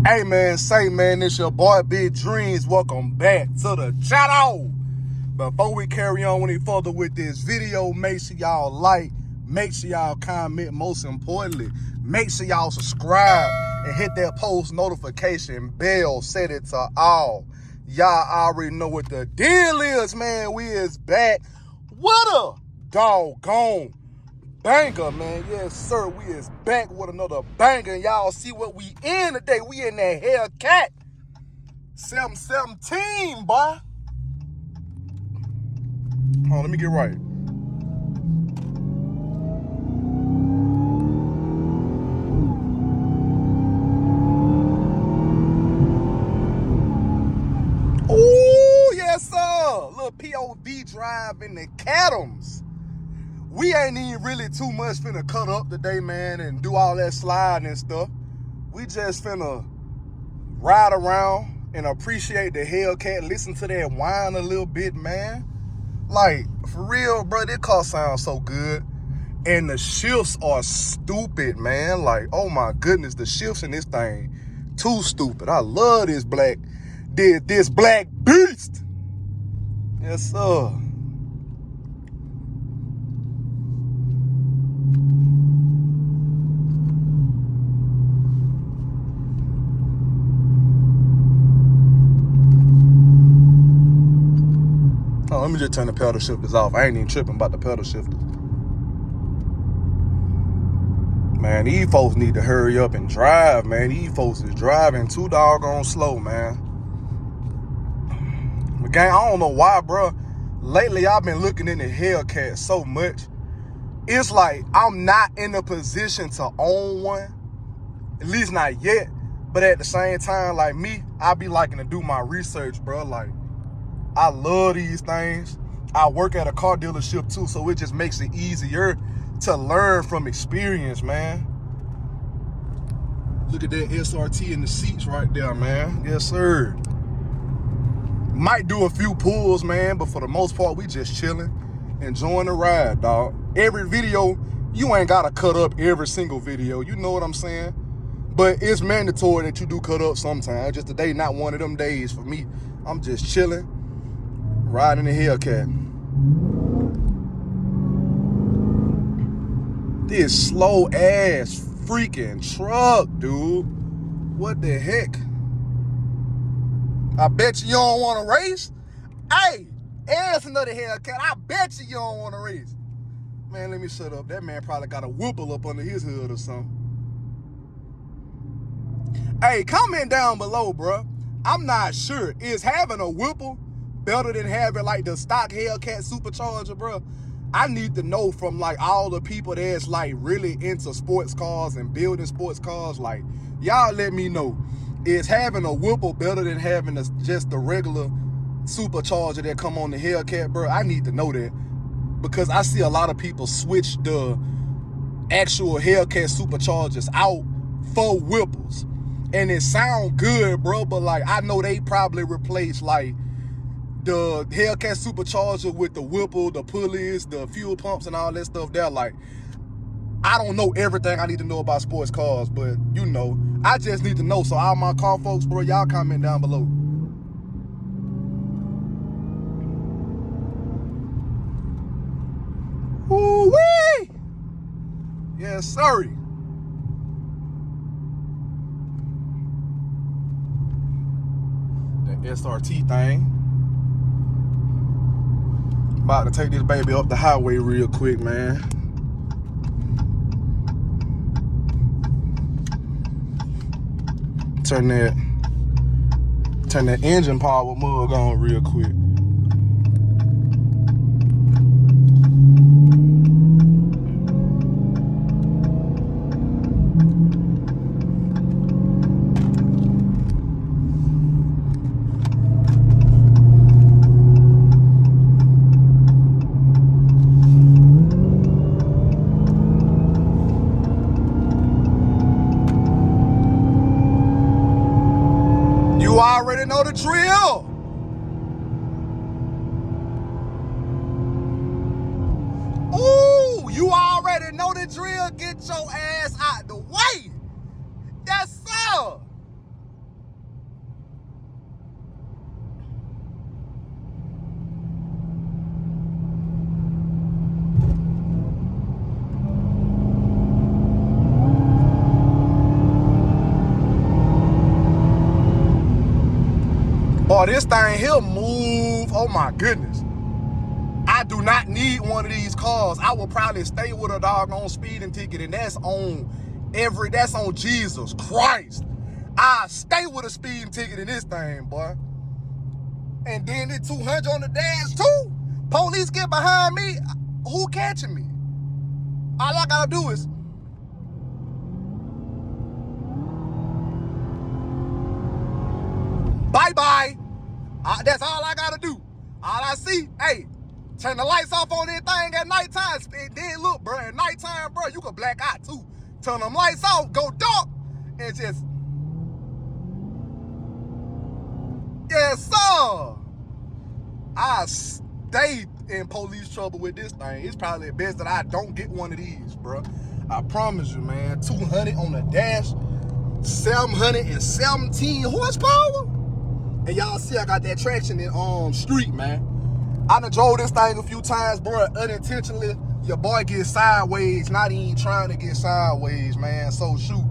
Hey man, say man, it's your boy Big Dreams. Welcome back to the channel. Before we carry on any further with this video, make sure y'all like, make sure y'all comment, most importantly, make sure y'all subscribe and hit that post notification bell, set it to all. Y'all already know what the deal is, man. We is back with a doggone banger, man. Yes, sir. We is back with another banger. Y'all see what we in today. We in that Hellcat 717, boy. Hold on, let me get right. Ooh, yes, sir. Little POV Drive in the Catums. We ain't even really too much finna cut up today, man, and do all that sliding and stuff. We just finna ride around and appreciate the Hellcat, listen to that whine a little bit, man. Like, for real, bro, this car sounds so good. And the shifts are stupid, man. Like, oh my goodness, the shifts in this thing, too stupid. I love this black beast. Yes, sir. Oh, let me just turn the pedal shifters off. I ain't even tripping about the pedal shifters. Man, these folks need to hurry up and drive, man. These folks is driving too doggone slow, man. But gang, I don't know why, bro. Lately, I've been looking in the Hellcat so much. It's like I'm not in a position to own one. At least not yet. But at the same time, like me, I be liking to do my research, bro. Like, I love these things. I work at a car dealership too, so it just makes it easier to learn from experience, man. Look at that SRT in the seats right there, man. Yes, sir. Might do a few pulls, man, but for the most part, we just chilling, enjoying the ride, dog. Every video, you ain't gotta cut up every single video. You know what I'm saying? But it's mandatory that you do cut up sometimes. Just today, not one of them days for me. I'm just chilling, riding the Hellcat. This slow ass freaking truck, dude. What the heck? I bet you don't want to race. Hey, ask another Hellcat. I bet you don't want to race. Man, let me shut up. That man probably got a whoople up under his hood or something. Hey, comment down below, bro. I'm not sure. Is having a Whipple better than having like the stock Hellcat Supercharger, bro? I need to know from like all the people that's like really into sports cars and building sports cars. Like, y'all let me know. Is having a Whipple better than having just the regular Supercharger that come on the Hellcat, bro? I need to know that. Because I see a lot of people switch the actual Hellcat Superchargers out for Whipples. And it sound good, bro, but like I know they probably replace like the Hellcat Supercharger with the Whipple, the pulleys, the fuel pumps and all that stuff there. Like, I don't know everything I need to know about sports cars, but you know, I just need to know. So all my car folks, bro, y'all comment down below. Woo-wee! Yes, sir. SRT thing. About to take this baby up the highway real quick, man. Turn that engine power mug on real quick. You already know the drill. Ooh, you already know the drill. Get your ass out the way. Yes, sir. Boy, this thing here move. Oh my goodness. I do not need one of these cars. I will probably stay with a doggone speeding ticket, and that's on Jesus Christ. I stay with a speeding ticket in this thing, boy. And then the 200 on the dash too. Police get behind me. Who catching me? All I gotta do is bye-bye. That's all I gotta do. All I see, hey, turn the lights off on this thing at nighttime. Then look, bro, at nighttime, bro, you can black out too. Turn them lights off, go dark, and just, yes, sir. I stayed in police trouble with this thing. It's probably best that I don't get one of these, bro. I promise you, man. 200 on the dash, 717 horsepower. And y'all see I got that traction in street, man. I done drove this thing a few times, bro. Unintentionally, your boy gets sideways, not even trying to get sideways, man. So shoot,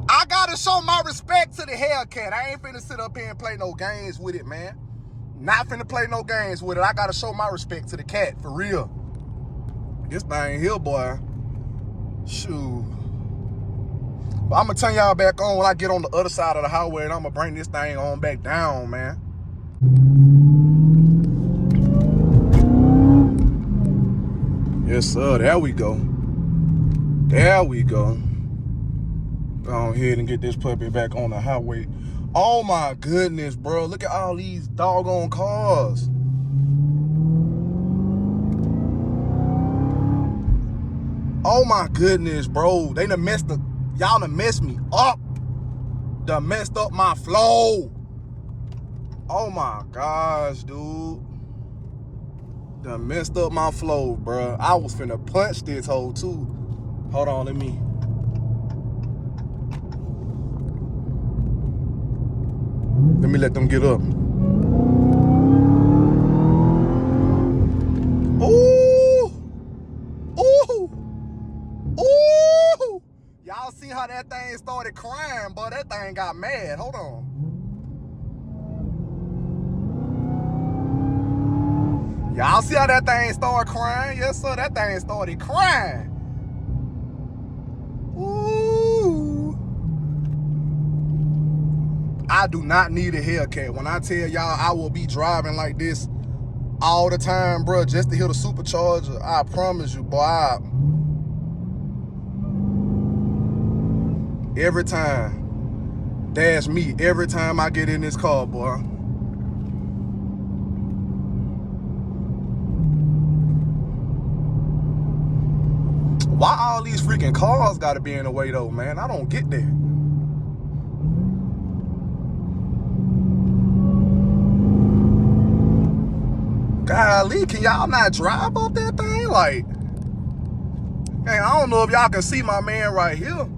I gotta show my respect to the Hellcat. I ain't finna sit up here and play no games with it, man. Not finna play no games with it. I gotta show my respect to the cat, for real. This thing here, boy, shoot. But I'm gonna turn y'all back on when I get on the other side of the highway, and I'm gonna bring this thing on back down, man. Yes, sir. There we go. There we go. Go ahead and get this puppy back on the highway. Oh my goodness, bro. Look at all these doggone cars. Oh my goodness, bro. They done messed up. Y'all done messed me up. Done messed up my flow. Oh my gosh, dude. Done messed up my flow, bro. I was finna punch this hole too. Hold on, let me let them get up. Ooh! Ooh! Ooh! Y'all see how that thing started crying, but that thing got mad. Hold on. Y'all see how that thing started crying? Yes, sir, that thing started crying. Ooh. I do not need a Hellcat. When I tell y'all I will be driving like this all the time, bro, just to hit a Supercharger, I promise you, boy. Every time. That's me. Every time I get in this car, boy. Why all these freaking cars gotta be in the way though, man? I don't get that. Golly, can y'all not drive up that thing? Like, hey, I don't know if y'all can see my man right here.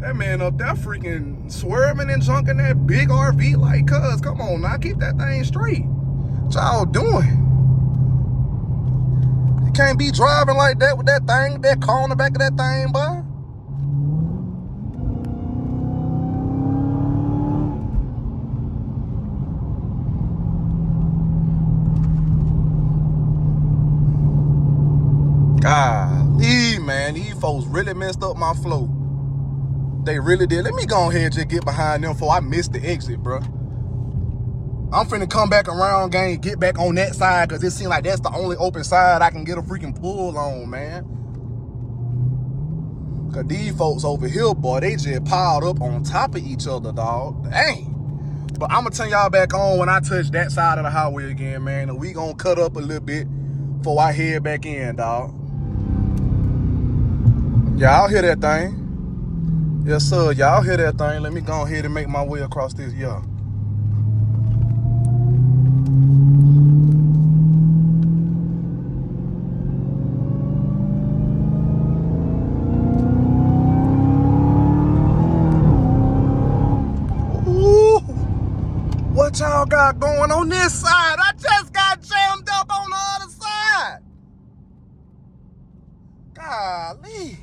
That man up there freaking swerving and junking that big RV like, cuz, come on now, keep that thing straight. What y'all doing? You can't be driving like that with that thing, that car on the back of that thing, boy. Golly, man, these folks really messed up my flow. They really did. Let me go ahead and just get behind them before I miss the exit, bro. I'm finna come back around, gang, get back on that side, because it seems like that's the only open side I can get a freaking pull on, man. Because these folks over here, boy, they just piled up on top of each other, dog. Dang. But I'm going to turn y'all back on when I touch that side of the highway again, man. And we going to cut up a little bit before I head back in, dog. Y'all hear that thing? Yes, sir. Y'all hear that thing? Let me go ahead and make my way across this, yeah. Ooh, what y'all got going on this side? I just got jammed up on the other side. Golly.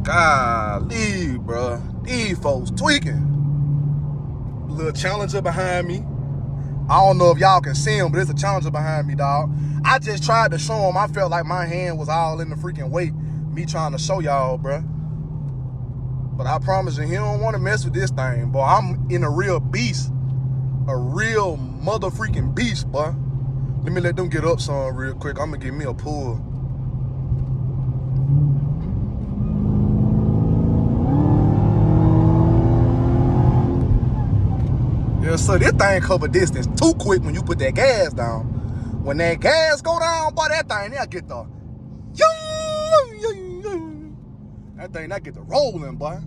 Golly, bro. These folks tweaking. Little Challenger behind me. I don't know if y'all can see him, but there's a Challenger behind me, dog. I just tried to show him. I felt like my hand was all in the freaking way. Me trying to show y'all, bro. But I promise you, he don't want to mess with this thing, boy. I'm in a real beast. A real mother freaking beast, boy. Let me let them get up some real quick. I'm going to give me a pull. Yeah, so this thing cover distance too quick when you put that gas down. When that gas go down, boy, that thing, they'll get the... That thing, that get the rolling, boy.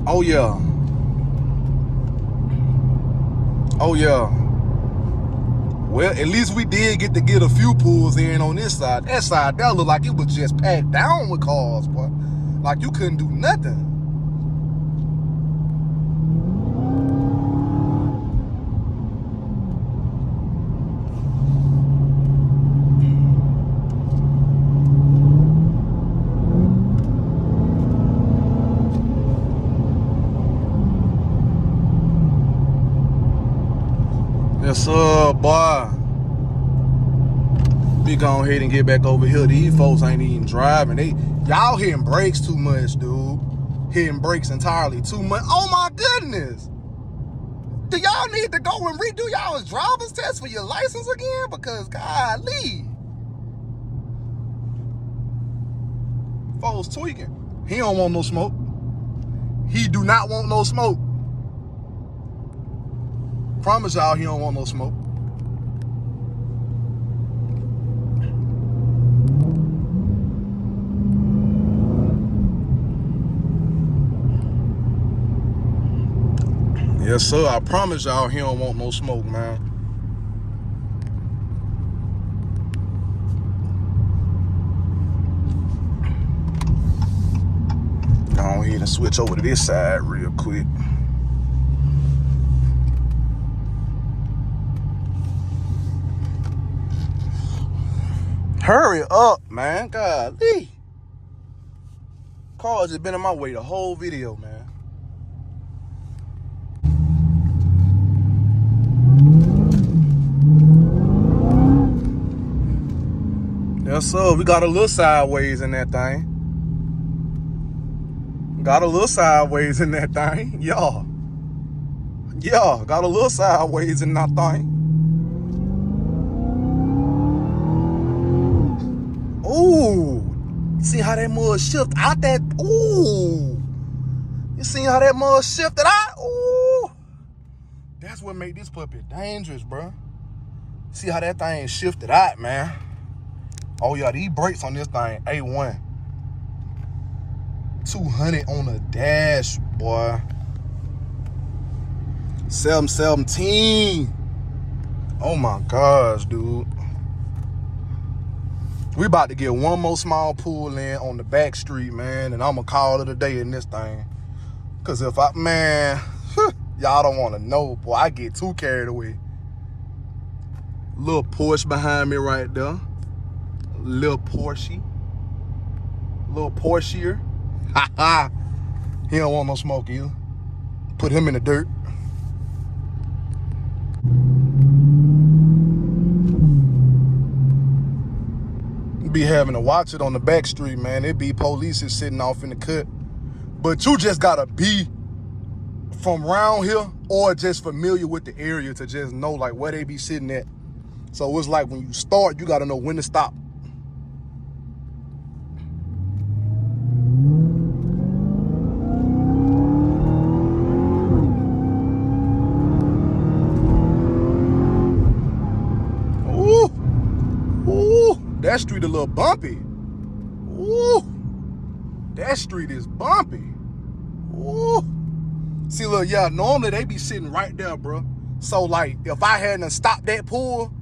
Oh, yeah. Oh, yeah. Well, at least we did get to get a few pulls in on this side. That side, that looked like it was just packed down with cars, boy. Like you couldn't do nothing. Yes, sir, boy. We go ahead and get back over here. These folks ain't even driving. Y'all hitting brakes too much, dude. Hitting brakes entirely too much. Oh my goodness. Do y'all need to go and redo y'all's driver's test for your license again? Because golly. Folks tweaking. He don't want no smoke. He do not want no smoke. Promise y'all he don't want no smoke. Yes, sir. I promise y'all he don't want no smoke, man. Go ahead and switch over to this side real quick. Hurry up, man. Golly. Cars just been in my way the whole video, man. Yes, sir. We got a little sideways in that thing. Got a little sideways in that thing. Yeah. Yeah, got a little sideways in that thing. Ooh. See how that mud shift out that? Ooh. You see how that mud shifted out? Ooh. That's what made this puppy dangerous, bro. See how that thing shifted out, man. Oh, yeah, these brakes on this thing, A1. 200 on the dash, boy. 717. Oh, my gosh, dude. We about to get one more small pull in on the back street, man, and I'm going to call it a day in this thing. Because if I, man, y'all don't want to know, boy, I get too carried away. Little Porsche behind me right there. Little Porsche. Little Porsche. Ha ha. He don't want no smoke either. Put him in the dirt. Be having to watch it on the back street, man. It be police is sitting off in the cut. But you just gotta be from around here or just familiar with the area to just know like where they be sitting at. So it's like when you start, you gotta know when to stop. That street a little bumpy. Ooh. That street is bumpy. Ooh. See, look, yeah, normally they be sitting right there, bro. So, like, if I hadn't stopped that pull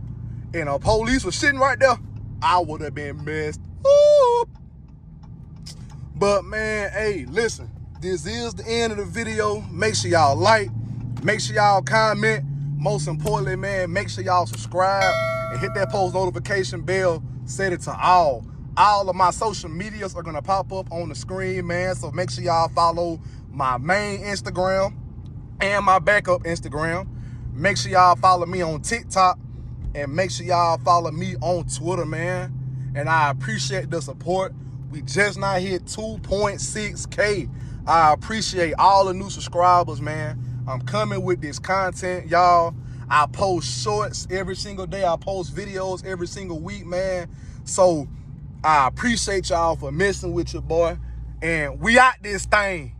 and a police was sitting right there, I would have been messed up. But, man, hey, listen. This is the end of the video. Make sure y'all like. Make sure y'all comment. most importantly, man, make sure y'all subscribe and hit that post notification bell. Set it to all. All of my social medias are gonna pop up on the screen, man. So make sure y'all follow my main Instagram and my backup Instagram. Make sure y'all follow me on TikTok, and make sure y'all follow me on Twitter, man. And I appreciate the support. We just not hit 2.6K. I appreciate all the new subscribers, man. I'm coming with this content, y'all. I post shorts every single day. I post videos every single week, man. So I appreciate y'all for messing with your boy. And we out this thing.